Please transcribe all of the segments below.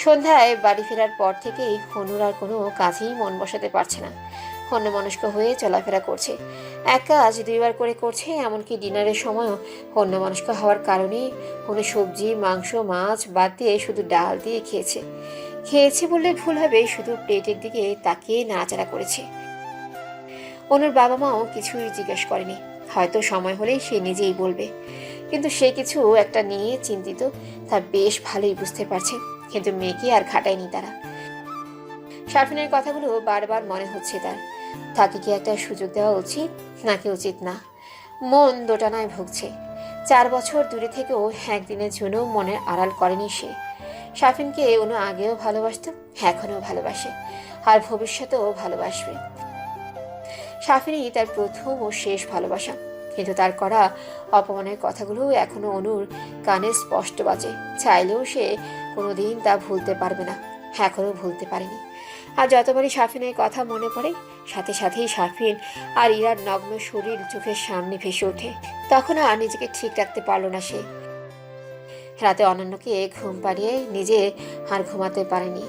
সন্ধ্যায় বাড়ি ফেরার পর থেকেই হনুর আর কোনো কাজেই মন বসাতে পারছে না। হন্যমনস্ক হয়ে চলাফেরা করছে, এক কাজ দুইবার করে করছে। এমনকি ডিনারের সময়ও হন্যমনস্ক হওয়ার কারণে হনু সবজি, মাংস, মাছ বাদ দিয়ে শুধু ডাল দিয়ে খেয়েছে। খেয়েছে বললে ভুল হবে, শুধু প্লেটের দিকে তাকিয়ে নাড়াচাড়া করেছে। অনুর বাবা মাও কিছুই জিজ্ঞেস করেনি, হয়তো সময় হলেই সে নিজেই বলবে। কিন্তু সে কিছু একটা নিয়ে চিন্তিত, তা বেশ ভালোই বুঝতে পারছে। কিন্তু মেয়েকে আর খাটায়নি তারা। শারফিনের কথাগুলো বারবার মনে হচ্ছে তার। তাকে কি একটা সুযোগ দেওয়া উচিত নাকি উচিত না? মন দোটানায় ভুগছে। 4 বছর দূরে থেকেও একদিনের জন্য মনের আড়াল করেনি সে। শারফিনকে অনু আগেও ভালোবাসত, এখনও ভালোবাসে, আর ভবিষ্যতেও ভালোবাসবে। শারফিনই তার প্রথম ও শেষ ভালোবাসা। কিন্তু তার করা অপমানের কথাগুলো এখনো অনুর কানে স্পষ্ট বাজে। চাইলেও সে কোনোদিন তা ভুলতে পারবে না, এখনো ভুলতে পারেনি। আর যতবারই শারফিনের কথা মনে পড়ে, সাথে সাথেই শারফিন আর ইরার নগ্ন শরীর চোখের সামনে ভেসে ওঠে। তখন আর নিজেকে ঠিক রাখতে পারল না সে। রাতে অনন্যকে ঘুম পাড়িয়ে নিজে আর ঘুমাতে পারেনি।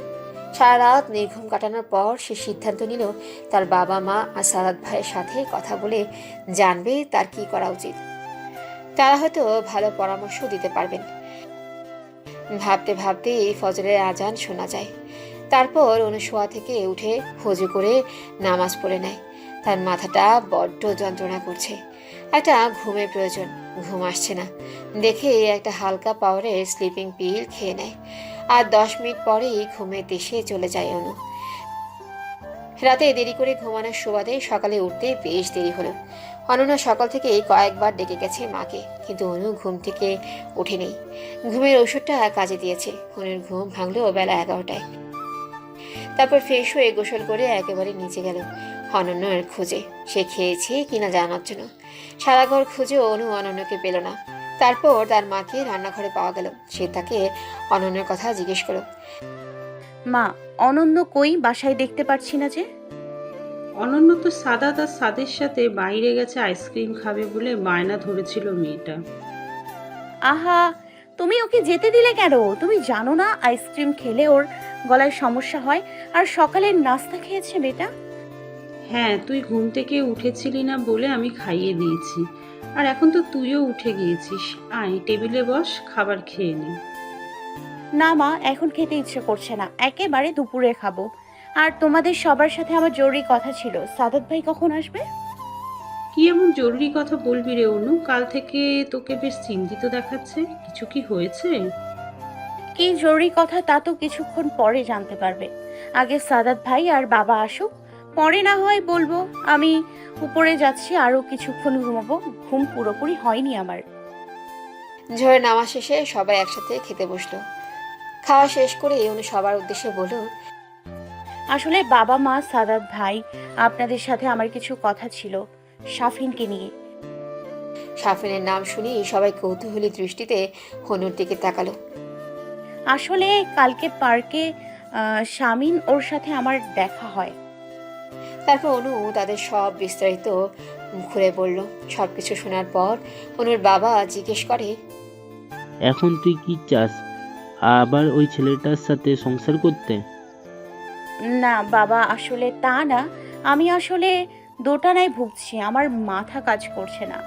সারা রাত নির্ঘুম কাটানোর পর সে সিদ্ধান্ত নিল তার বাবা মা আর সাদাত ভাইয়ের সাথে কথা বলে জানবে তার কি করা উচিত। তারা হয়তো ভালো পরামর্শ দিতে পারবেন। ভাবতে ভাবতে এই ফজরের আজান শোনা যায়। তারপর অনু শোয়া থেকে উঠে হুজু করে নামাজ পড়ে নেয়। তার মাথাটা বড্ড যন্ত্রণা করছে, একটা ঘুমের প্রয়োজন। ঘুম আসছে না দেখে একটা হালকা পাওয়ারের স্লিপিং পিল খেয়ে নেয়। আর 10 মিনিট পরেই ঘুমের দেশে চলে যায় অনু। রাতে দেরি করে ঘুমানোর সুবাদে সকালে উঠতে বেশ দেরি হলো। অনন্যা সকাল থেকে কয়েকবার ডেকে গেছে মাকে, কিন্তু অনু ঘুম থেকে ওঠেনি। ঘুমের ওষুধটা কাজে দিয়েছে। অনুর ঘুম ভাঙলো বেলা 11টায়। তারপর ফ্রেশ হয়ে গোসল করে একেবারে নিচে গেল অনন্যের খোঁজে। সে খেয়েছে কিনা জানার জন্য। সারা ঘর খুঁজে অনু অনন্যকে পেল না। তারপর তার মাকে রান্নাঘরে পাওয়া গেল। সে তাকে অনন্যের কথা জিজ্ঞেস করল। মা, অনন্য কই? বাসায় দেখতে পাচ্ছি না যে। অনন্য তো সাদাত আর সাদের সাথে বাইরে গেছে আইসক্রিম খাবে বলে বায়না ধরেছিল মেয়েটা। আহা, তুমি ওকে যেতে দিলে কেন? তুমি জানো না আইসক্রিম খেলে ওর গলায় সমস্যা হয়? আর সকালের নাস্তা খেয়েছে মেয়েটা। হ্যাঁ, তুই ঘুম থেকে উঠেছিলি না বলে আমি খাইয়ে দিয়েছি। আর এখন তো তুইও উঠে গিয়েছিস, আয় টেবিলে বস, খাবার খেয়ে নে। না মা, এখন খেতে ইচ্ছে করছে না, একেবারে দুপুরে খাবো। আর তোমাদের সবার সাথে আমার জরুরি কথা ছিল। সাদাত ভাই কখন আসবে? কি এমন জরুরি কথা বলবি রে অনু? কাল থেকে তোকে বেশ চিন্তিত দেখাচ্ছে, কিছু কি হয়েছে? কি জরুরি কথা তা তো কিছুক্ষণ পরে জানতে পারবে। আগে সাদাত ভাই আর বাবা আসুক, পরে না হয় বলবো। আমি উপরে যাচ্ছি, আরো কিছুক্ষণ ঘুমাবো। ঘুম পুরোপুরি হয়নি আমার। ঝড়ে নামা শেষে সবাই একসাথে খেতে বসলো। খাওয়া শেষ করে অনু সবার উদ্দেশ্যে বলল, আসলে বাবা মা, সাদাত ভাই, আপনাদের সাথে আমার কিছু কথা ছিল শাফিনকে নিয়ে। শাফিনের নাম শুনি সবাই কৌতূহলী দৃষ্টিতে হনুর দিকে তাকালো। আসলে কালকে পার্কে শামিন ওর সাথে আমার দেখা হয়। তারপর অনু তাদের সব বিস্তারিত ঘুরে বলল। সবকিছু শোনার পর অনুর বাবা জিজ্ঞেস করে, এখন তুই কি চাস? আবার ওই ছেলেটার সাথে সংসার করতে? না বাবা, আসলে তা না। আমি আসলে দোটানায় ভুগছি, আমার মাথা কাজ করছে না।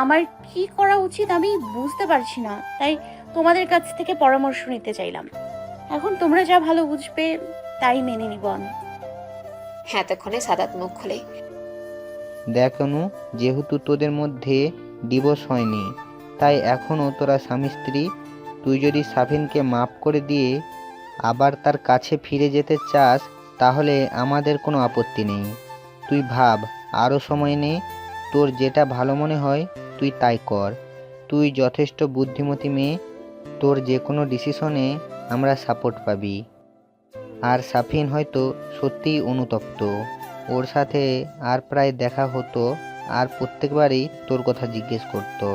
আমার কি করা উচিত আমি বুঝতে পারছি না, তাই তোমাদের কাছ থেকে পরামর্শ নিতে চাইলাম। এখন তোমরা যা ভালো বুঝবে তাই মেনে নিব আমি। হ্যাঁ, এতক্ষণে সাদাত মুখ খুলে, দেখ অনু, যেহেতু তোদের মধ্যে ডিভোর্স হয়নি, তাই এখনও তোরা স্বামী স্ত্রী। তুই যদি সাফিনকে মাফ করে দিয়ে আবার তার কাছে ফিরে যেতে চাস, তাহলে আমাদের কোনো আপত্তি নেই। তুই ভাব, আরও সময় নে। তোর যেটা ভালো মনে হয় তুই তাই কর। তুই যথেষ্ট বুদ্ধিমতী মেয়ে, তোর যে কোনো ডিসিশনে আমরা সাপোর্ট পাবি। আর সাফিন হয়তো সত্যিই অনুতপ্ত। ওর সাথে আর প্রায় দেখা হতো, আর প্রত্যেকবারই তোর কথা জিজ্ঞেস করতো।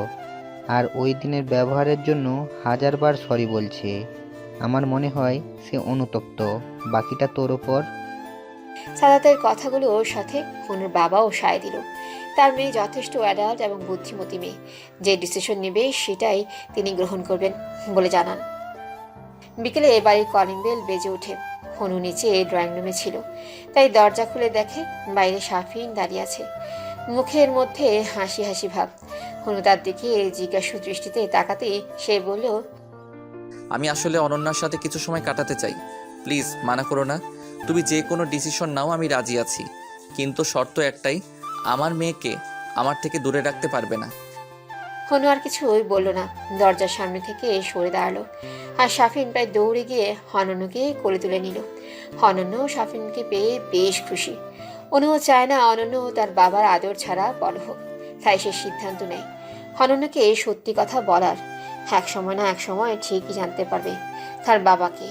আর ওই দিনের ব্যবহারের জন্য হাজারবার সরি বলছে। আমার মনে হয় সে অনুতপ্ত, বাকিটা তোর ওপর। সাদাতের কথাগুলো ওর সাথে অনুর বাবাও সায় দিল। তার মেয়ে যথেষ্ট অ্যাডাল্ট এবং বুদ্ধিমতী মেয়ে, যে ডিসিশন নেবে সেটাই তিনি গ্রহণ করবেন বলে জানান। বিকেলে বাড়ির কলিং বেল বেজে ওঠে। হনু নিচে ড্রয়িং রুমে ছিল, তাই দরজা খুলে দেখে বাইরে সাফিন দাঁড়িয়ে আছে, মুখের মধ্যে হাসি হাসি ভাব। হনু তার দিকে জিজ্ঞাসু দৃষ্টিতে তাকাতে সে বলল, আমি আসলে অনন্যার সাথে কিছু সময় কাটাতে চাই, প্লিজ মানা করো না। তুমি যে কোনো ডিসিশন নাও, আমি রাজি আছি, কিন্তু শর্ত একটাই, আমার মেয়েকে আমার থেকে দূরে রাখতে পারবে না। হনু আর কিছুই বলল না, দরজার সামনে থেকে সরে দাঁড়ালো। আর সাফিন প্রায় দৌড়ে গিয়ে অনন্যকে কোলে তুলে নিল। অনন্য সাফিনকে পেয়ে বেশ খুশি। অনুও চায় না অনন্য তার বাবার আদর ছাড়া বড় হোক, তাই সে সিদ্ধান্ত নেয় অনন্যকে সত্যি কথা বলার। এক সময় না এক সময় ঠিকই জানতে পারবে তার বাবাকে,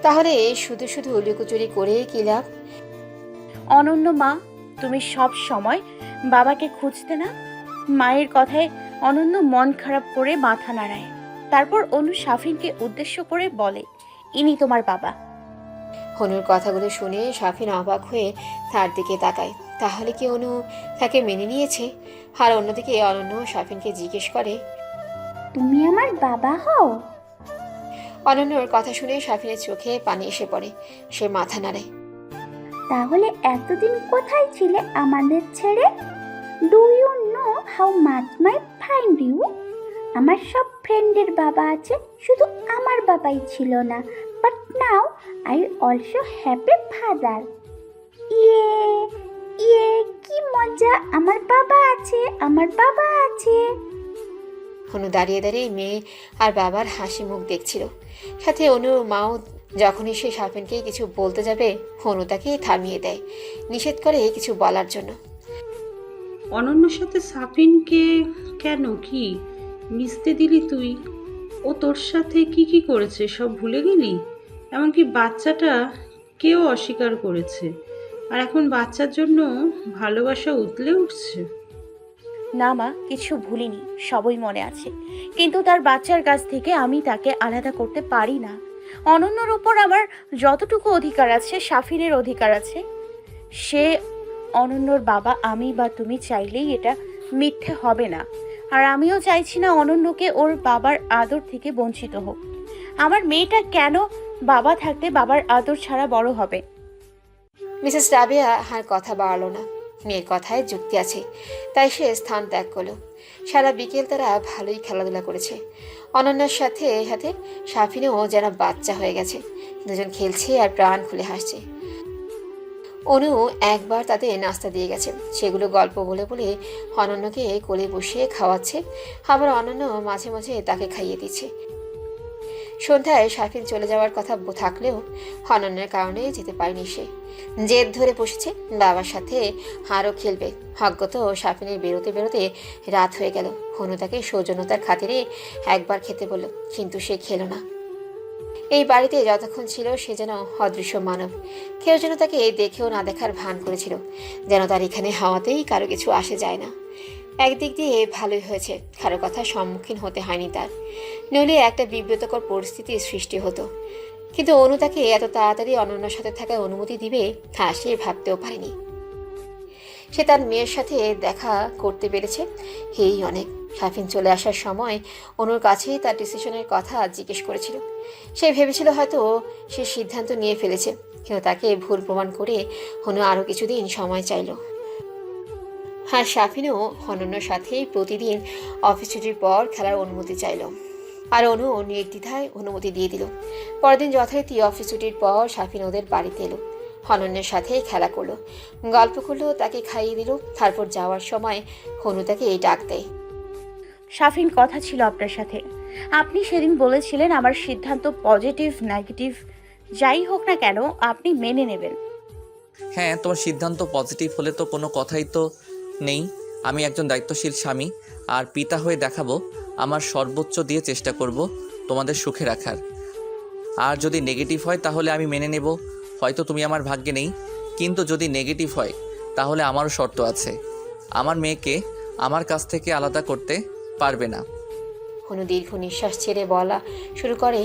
তাহলে শুধু শুধু লুকোচুরি করে কি লাভ? অনন্য মা, তুমি সব সময় বাবাকে খুঁজতে না? মায়ের কথায় অনন্য মন খারাপ করে মাথা নাড়ায়। তারপর অনু সাফিনকে উদ্দেশ্য করে বলে, ইনি তোমার বাবা। হনুর কথাগুলো শুনে সাফিন অবাক হয়ে তার দিকে তাকায়। তাহলে কি অনু তাকে মেনে নিয়েছে? আর অন্যদিকে অনন্য সাফিনকে জিজ্ঞেস করে, তুমি আমার বাবা হও? অনন্যর কথা শুনে সাফিনের চোখে পানি এসে পড়ে। সে মাথা নাড়ে। তাহলে এতদিন কোথায় ছিলে আমাদের ছেড়ে? Do you know how much my find you? আমার সব ফ্রেন্ডের বাবা আছে, শুধু আমার বাবাই ছিল না। But now I also have a father. ইয়ে ইয়ে, কি মজা! আমার বাবা আছে, আমার বাবা আছে। হনু দাঁড়িয়ে দাঁড়িয়ে মেয়ে আর বাবার হাসি মুখ দেখছিল। সাথে অনুর মাও যখনই সে সাফিনকে কিছু বলতে যাবে, হনু তাকে থামিয়ে দেয়, নিষেধ করে কিছু বলার জন্য। অনন্যর সাথে সাফিনকে কেন, কি মিশতে দিলি তুই? ও তোর সাথে কি কি করেছে সব ভুলে গেলি? এমনকি বাচ্চাটা কেউ অস্বীকার করেছে, আর এখন বাচ্চার জন্য ভালোবাসা উতলে উঠছে। না মা, কিছু ভুলিনি, সবই মনে আছে। কিন্তু তার বাচ্চার কাছ থেকে আমি তাকে আলাদা করতে পারি না। অনন্যর ওপর আমার যতটুকু অধিকার আছে, সাফিনের অধিকার আছে। সে অনন্যর বাবা, আমি বা তুমি চাইলেই এটা মিথ্যে হবে না। আর আমিও চাইছি না অনন্যকে ওর বাবার আদর থেকে বঞ্চিত হোক। আমার মেয়েটা কেন বাবা থাকতে বাবার আদর ছাড়া বড় হবে? মিসেস রাবেয়া আর কথা বাড়ালো না। মেয়ের কথায় যুক্তি আছে, তাই সে স্থান ত্যাগ করলো। সারা বিকেল তারা ভালোই খেলাধুলা করেছে। অনন্যার সাথে সাথে সাফিনেও যেন বাচ্চা হয়ে গেছে। দুজন খেলছে আর প্রাণ খুলে হাসছে। অনু একবার তাদের নাস্তা দিয়ে গেছে, সেগুলো গল্প বলে বলে অনন্যকে কোলে বসিয়ে খাওয়াচ্ছে। আবার অনন্য মাঝে মাঝে তাকে খাইয়ে দিচ্ছে। সন্ধ্যায় সাফিন চলে যাওয়ার কথা থাকলেও অনন্যের কারণে যেতে পারেনি সে। জেদ ধরে বসেছে বাবার সাথে আরও খেলবে। ভাগ্যত সাফিনের বেরোতে বেরোতে রাত হয়ে গেল। হনু তাকে সৌজন্যতার খাতিরে একবার খেতে বলল, কিন্তু সে খেলো না। এই বাড়িতে যতক্ষণ ছিল সে যেন অদৃশ্য মানব। কেউ যেন তাকে দেখেও না দেখার ভান করেছিল, যেন তার এখানে হাওয়াতেই কারো কিছু আসে যায় না। একদিক দিয়ে ভালোই হয়েছে, কারো কথার সম্মুখীন হতে হয়নি তার, নইলে একটা বিব্রতকর পরিস্থিতির সৃষ্টি হতো। কিন্তু অনু তাকে এত তাড়াতাড়ি অনন্যার সাথে থাকার অনুমতি দিবে তা সে ভাবতেও পারেনি। সে তার মেয়ের সাথে দেখা করতে পেরেছে, এই অনেক। সাফিন চলে আসার সময় অনুর কাছেই তার ডিসিশনের কথা জিজ্ঞেস করেছিল। সে ভেবেছিল হয়তো সে সিদ্ধান্ত নিয়ে ফেলেছে, কিন্তু তাকে ভুল প্রমাণ করে অনু আরও কিছুদিন সময় চাইল। আর সাফিনও অনন্যর সাথেই প্রতিদিন অফিস ছুটির পর খেলার অনুমতি চাইল। আর অনু নির্দ্বিধায় অনুমতি দিয়ে দিল। পরের দিন যথারীতি অফিস ছুটির পর সাফিন ওদের বাড়িতে এলো। অনন্যের সাথে খেলা করলো, গল্প করলো, তাকে খাইয়ে দিল। তারপর যাওয়ার সময় হনু তাকে এই ডাক দেয়। সাফিন, কথা ছিল আপনার সাথে। আপনি সেদিন বলেছিলেন আমার সিদ্ধান্ত পজিটিভ নেগেটিভ যাই হোক না কেন আপনি মেনে নেবেন। হ্যাঁ, তোমার সিদ্ধান্ত পজিটিভ হলে তো কোনো কথাই তো নেই। আমি একজন দায়িত্বশীল স্বামী আর পিতা হয়ে দেখাবো, আমার সর্বোচ্চ দিয়ে চেষ্টা করব তোমাদের সুখে রাখার। আর যদি নেগেটিভ হয় তাহলে আমি মেনে নেব, হয়তো তুমি আমার ভাগ্যে নেই। কিন্তু যদি নেগেটিভ হয় তাহলে আমারও শর্ত আছে, আমার মেয়েকে আমার কাছ থেকে আলাদা করতে পারবে না। হনু দীর্ঘ নিঃশ্বাস ছেড়ে বলা শুরু করে,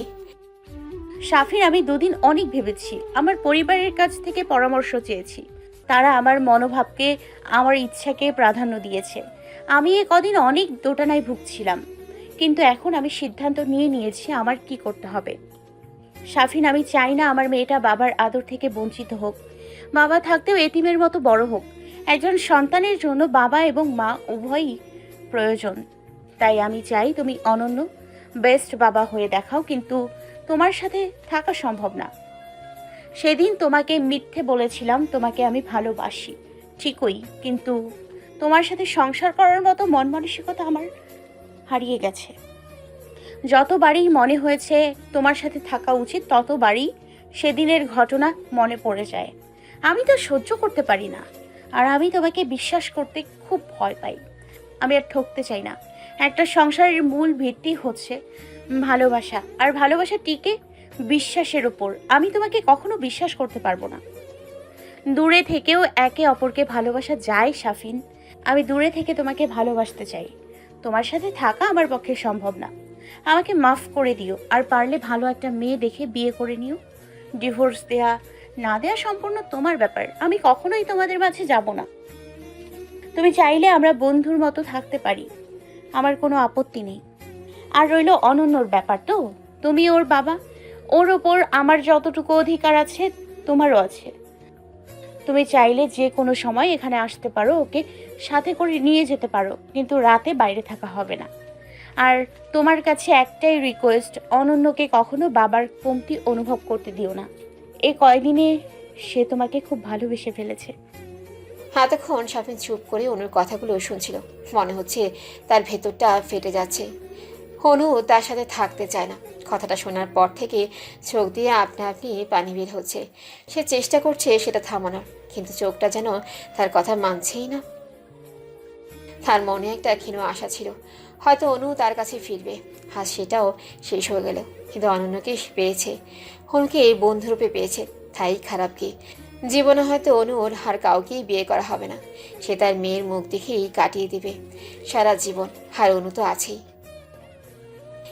সাফিন, আমি দুদিন অনেক ভেবেছি, আমার পরিবারের কাছ থেকে পরামর্শ চেয়েছি। তারা আমার মনোভাবকে, আমার ইচ্ছাকে প্রাধান্য দিয়েছে। আমি এ কদিন অনেক দোটানায় ভুগছিলাম, কিন্তু এখন আমি সিদ্ধান্ত নিয়ে নিয়েছি আমার কি করতে হবে। সাফিন, আমি চাই না আমার মেয়েটা বাবার আদর থেকে বঞ্চিত হোক। বাবা থাকতেও এতিমের মতো বড় হোক। একজন সন্তানের জন্য বাবা এবং মা উভয়ই প্রয়োজন। তাই আমি চাই তুমি অনন্য বেস্ট বাবা হয়ে দেখাও, কিন্তু তোমার সাথে থাকা সম্ভব না। সেদিন তোমাকে মিথ্যে বলেছিলাম তোমাকে আমি ভালোবাসি, ঠিকই, কিন্তু তোমার সাথে সংসার করার মতো মন মানসিকতা আমার হারিয়ে গেছে। যতবারই মনে হয়েছে তোমার সাথে থাকা উচিত, ততবারই সেদিনের ঘটনা মনে পড়ে যায়। আমি তো সহ্য করতে পারি না, আর আমি তোমাকে বিশ্বাস করতে খুব ভয় পাই। আমি আর ঠকতে চাই না। একটা সংসারের মূল ভিত্তি হচ্ছে ভালোবাসা, আর ভালোবাসা টিকে বিশ্বাসের উপর। আমি তোমাকে কখনো বিশ্বাস করতে পারবো না। দূরে থেকেও একে অপরকে ভালোবাসা যায় সাফিন। আমি দূরে থেকে তোমাকে ভালোবাসতে চাই। তোমার সাথে থাকা আমার পক্ষে সম্ভব না। আমাকে মাফ করে দিও, আর পারলে ভালো একটা মেয়ে দেখে বিয়ে করে নিও। ডিভোর্স দেয়া না দেয়া সম্পূর্ণ তোমার ব্যাপার। আমি কখনোই তোমাদের মাঝে যাব না। তুমি চাইলে আমরা বন্ধুর মতো থাকতে পারি, আমার কোনো আপত্তি নেই। আর রইল অনন্যর ব্যাপার, তো তুমি ওর বাবা, ওর ওপর আমার যতটুকু অধিকার আছে তোমারও আছে। তুমি চাইলে যে কোনো সময় এখানে আসতে পারো, ওকে সাথে করে নিয়ে যেতে পারো, কিন্তু রাতে বাইরে থাকা হবে না। আর তোমার কাছে একটাই রিকোয়েস্ট, অনন্যকে কখনো বাবার কমতি অনুভব করতে দিও না। এই কয়দিনে সে তোমাকে খুব ভালোবেসে ফেলেছে। এতক্ষণ সাফিন চুপ করে অনুর কথাগুলো শুনছিল। মনে হচ্ছে তার ভেতরটা ফেটে যাচ্ছে। অনু তার সাথে থাকতে চায় না। কথাটা শোনার পর থেকে চোখ দিয়ে আপনা আপনি পানি বের হচ্ছে। সে চেষ্টা করছে সেটা থামানোর, কিন্তু চোখটা যেন তার কথা মানছেই না। তার মনে একটা ক্ষীণ আশা ছিল, হয়তো অনু তার কাছে ফিরবে। আজ সেটাও শেষ হয়ে গেল। কিন্তু অনন্যকে পেয়েছে, অনুকে বন্ধুরূপে পেয়েছে, তাই খারাপ কি? জীবনে হয়তো অনুর আর কাউকেই বিয়ে করা হবে না। সে তার মেয়ের মুখ দেখেই কাটিয়ে দিবে সারা জীবন। আর অনু তো আছেই।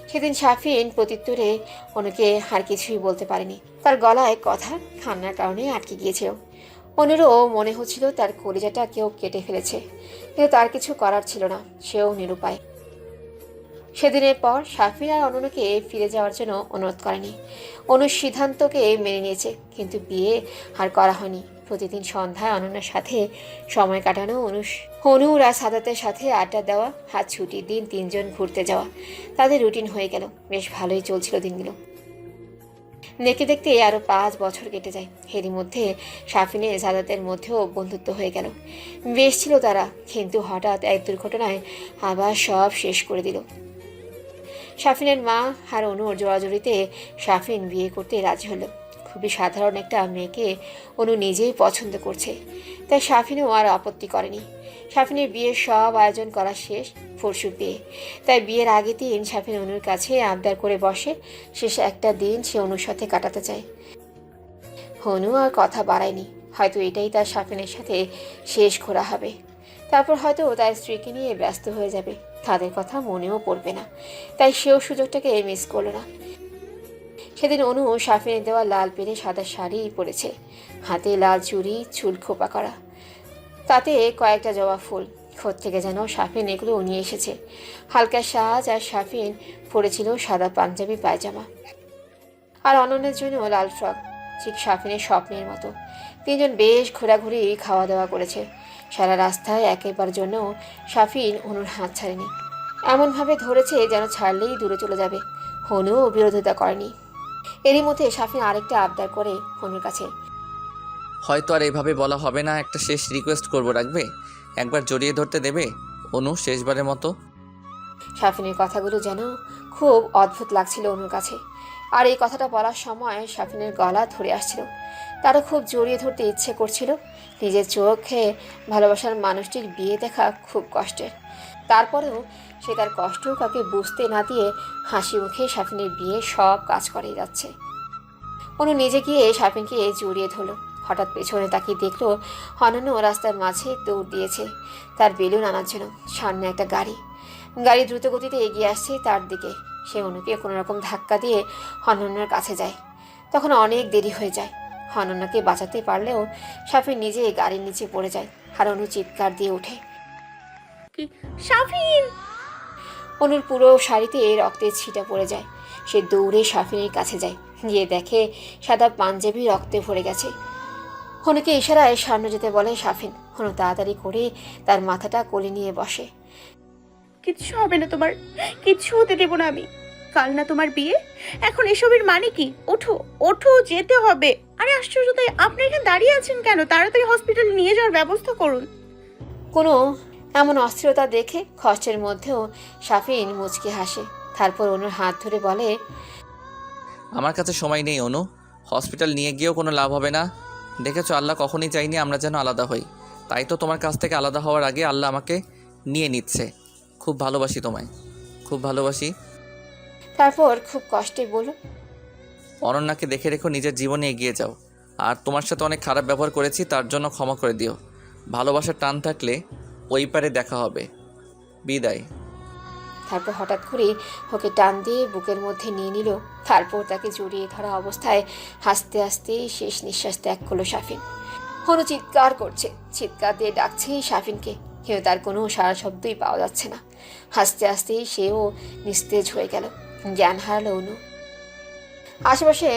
সেদিন সাফিন প্রত্যুত্তরে অনুকে আর কিছুই বলতে পারেনি। তার গলায় কথা কান্নার কারণে আটকে গিয়েছিল। অনুরও মনে হচ্ছিল তার কলিজাটা কেউ কেটে ফেলেছে, কিন্তু তার কিছু করার ছিল না। সেও নিরুপায়। সেদিনের পর সাফিন আর অনন্যকে ফিরে যাওয়ার জন্য অনুরোধ করেনি। অনুর সিদ্ধান্তকে মেনে নিয়েছে, কিন্তু বিয়ে আর করা হয়নি। প্রতিদিন সন্ধ্যায় অনন্যার সাথে সময় কাটানো, অনুর আর সাদাতের সাথে আড্ডা দেওয়া, আর ছুটির দিন তিনজন ঘুরতে যাওয়া তাদের রুটিন হয়ে গেল। বেশ ভালোই চলছিল দিনগুলো। দেখতে দেখতে আরও 5 বছর কেটে যায়। এরই মধ্যে সাফিনের সাদাতের মধ্যেও বন্ধুত্ব হয়ে গেল। বেশ ছিল তারা, কিন্তু হঠাৎ এক দুর্ঘটনায় আবার সব শেষ করে দিল। সাফিনের মা আর অনুর জোড়াজুড়িতে সাফিন বিয়ে করতে রাজি হলো। খুবই সাধারণ একটা মেয়েকে অনু নিজেই পছন্দ করছে, তাই সাফিনও আর আপত্তি করেনি। সাফিনের বিয়ের সব আয়োজন করা শেষ, পরশু বিয়ে। তাই বিয়ের আগের দিন সাফিন অনুর কাছে আবদার করে বসে শেষ একটা দিন সে অনুর সাথে কাটাতে চায়। অনু আর কথা বাড়ায়নি। হয়তো এটাই তার সাফিনের সাথে শেষ ঘোরা হবে। তারপর হয়তো তার স্ত্রীকে নিয়ে ব্যস্ত হয়ে যাবে, তাদের কথা মনেও পড়বে না। তাই সেও সুযোগটাকে মিস করলো না। সেদিন অনু সাফিনের দেওয়া লাল পেরে সাদা শাড়ি পরেছে, হাতে লাল চুড়ি, চুল খোপা করা, তাতে কয়েকটা জবা ফুল। খোঁজ থেকে যেন সাফিন এগুলো নিয়ে এসেছে। হালকা সাজ। আর সাফিন পরেছিল সাদা পাঞ্জাবি পায়জামা, আর অনন্যের জন্য লাল ফ্রক, ঠিক সাফিনের স্বপ্নের মতো। তিনজন বেশ ঘোরাঘুরি খাওয়া দাওয়া করেছে। সারা রাস্তায় একেবার জন্য সাফিন অনুর হাত ছাড়েনি। এমনভাবে ধরেছে যেন ছাড়লেই দূরে চলে যাবে। অনুও বিরোধিতা করেনি। এরই মধ্যে সাফিন আরেকটা আবদার করে অনুর কাছে। হয়তো আর এভাবে বলা হবে না, একটা শেষ রিকোয়েস্ট করবো, রাখবে? একবার জড়িয়ে ধরতে দেবে অনু, শেষবারের মতো? সাফিনের কথাগুলো যেন খুব অদ্ভুত লাগছিল অনুর কাছে। আর এই কথাটা বলার সময় সাফিনের গলা ধরে আসছিল। তারও খুব জড়িয়ে ধরতে ইচ্ছে করছিল। নিজের চোখে ভালোবাসার মানুষটির বিয়ে দেখা খুব কষ্টের। তারপরেও সে তার কষ্ট কাউকে বুঝতে না দিয়ে হাসি মুখে সাফিনের বিয়ে সব কাজ করে যাচ্ছে। অনু নিজে গিয়ে সাফিনকে জড়িয়ে ধরল। হঠাৎ পেছনে তাকিয়ে দেখল অনন্য রাস্তার মাঝে দৌড় দিয়েছে তার বেলুন আনার জন্য। সামনে একটা গাড়ি দ্রুত গতিতে এগিয়ে আসছে তার দিকে। সে অনুকে কোনো রকম ধাক্কা দিয়ে অনন্যর কাছে যায়। তখন অনেক দেরি হয়ে যায়। অনন্যকে বাঁচাতে পারলেও সাফিন নিজে গাড়ির নিচে পড়ে যায়। আর অনু চিৎকার দিয়ে ওঠে, সাফিন! অনুর পুরো শাড়িতে রক্তের ছিটা পড়ে যায়। সে দৌড়ে সাফিনের কাছে যায়। গিয়ে দেখে সাদা পাঞ্জাবি রক্তে ভরে গেছে। হনুকে ইশারায় সামনে যেতে বলে সাফিন। হনু তাড়াতাড়ি করে তার মাথাটা কোলে নিয়ে বসে। কিচ্ছু হবে না তোমার, কিচ্ছু হতে দেবো না আমি। কাল না তোমার বিয়ে, এখন এসবের মানে কি? ওঠো ওঠো, যেতে হবে। আরে আশ্চর্য, তাই আপনি এখানে দাঁড়িয়ে আছেন কেন? তাড়াতাড়ি হসপিটালে নিয়ে যাওয়ার ব্যবস্থা করুন। কোনো এমন অস্থিরতা দেখে কষ্টের মধ্যেও সাফিন মুচকি হাসে। তারপর অনুর হাত ধরে বলে, আমার কাছে সময় নেই অনু, হসপিটাল নিয়ে গিয়েও কোনো লাভ হবে না। দেখেছো, আল্লাহ কখনই চাইনি আমরা যেন আলাদা হই। তাই তো তোমার কাছ থেকে আলাদা হওয়ার আগে আল্লাহ আমাকে নিয়ে নিচ্ছে। খুব ভালোবাসি তোমায়, খুব ভালোবাসি। তারপর খুব কষ্টে বলল, অনন্যাকে দেখে রেখো, নিজের জীবনে এগিয়ে যাও। আর তোমার সাথে অনেক খারাপ ব্যবহার করেছি, তার জন্য ক্ষমা করে দিও। ভালোবাসার টান থাকলে ওই পারে দেখা হবে। বিদায়। তারপর হঠাৎ করে ওকে টান দিয়ে বুকের মধ্যে নিয়ে নিল। তারপর তাকে জড়িয়ে ধরা অবস্থায় হাসতে হাসতে শেষ নিঃশ্বাস ত্যাগ করলো সাফিন। হনু চিৎকার করছে, চিৎকার দিয়ে ডাকছে সাফিনকে, কিন্তু তার কোনো সারা শব্দই পাওয়া যাচ্ছে না। হাসতে হাসতে সেও নিস্তেজ হয়ে গেল, জ্ঞান হারালো অনু। আশেপাশে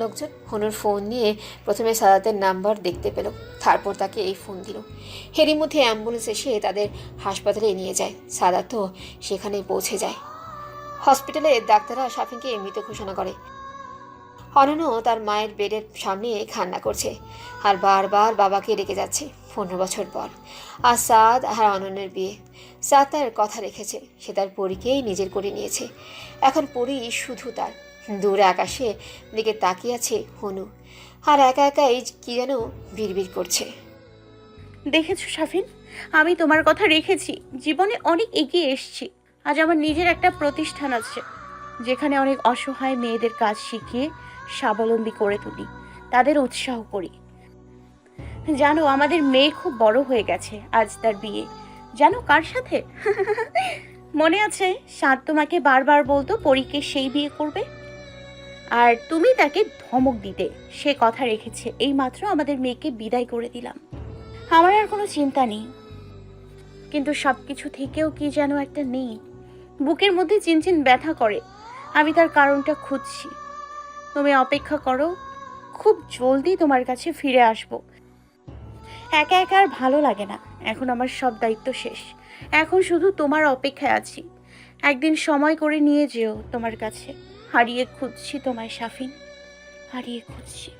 লোকজন হনুর ফোন নিয়ে প্রথমে সাদাতের নাম্বার দেখতে পেল, তারপর তাকে এই ফোন দিল। এরই মধ্যে অ্যাম্বুলেন্স এসে তাদের হাসপাতালে নিয়ে যায়। সাদাত তো সেখানে পৌঁছে যায়। হসপিটালে ডাক্তাররা সাফিনকে মৃত ঘোষণা করে। অনন্য তার মায়ের বেডের সামনে কান্না করছে আর বারবার বাবাকে রেখে যাচ্ছে। 15 বছর পর আর সাদ আর অনন্যের বিয়ে। সাদ তার কথা রেখেছে, সে তার পরীকেই নিজের করে নিয়েছে। এখন পরী শুধু তার। দূরে আকাশে দিকে তাকিয়ে আছে হনু, আর একা একাই কি যেন বিড়বিড় করছে। দেখেছো সাফিন, আমি তোমার কথা রেখেছি। জীবনে অনেক এগিয়ে এসেছি। আজ আমার নিজের একটা প্রতিষ্ঠান আছে, যেখানে অনেক অসহায় মেয়েদের কাজ শিখিয়ে স্বাবলম্বী করে তুলি, তাদের উৎসাহ করি। জানো, আমাদের মেয়ে খুব বড় হয়ে গেছে। আজ তার বিয়ে। জানো কার সাথে? মনে আছে, সাদ তোমাকে বারবার বলতো পরীকে সেই বিয়ে করবে, আর তুমি তাকে ধমক দিতে। সে কথা রেখেছে। এই মাত্র আমাদের মেয়েকে বিদায় করে দিলাম। আমার আর কোনো চিন্তা নেই, কিন্তু সব কিছু থেকেও কি যেন একটা নেই। বুকের মধ্যে চিনচিন ব্যথা করে। আমি তার কারণটা খুঁজছি। তুমি অপেক্ষা করো, খুব জলদি তোমার কাছে ফিরে আসব। একা একা আর ভালো লাগে না। এখন আমার সব দায়িত্ব শেষ। এখন শুধু তোমার অপেক্ষায় আছি। একদিন সময় করে নিয়ে যেও তোমার কাছে। হারিয়ে খুঁজছি তোমায় সাফিন, হারিয়ে খুঁজছি।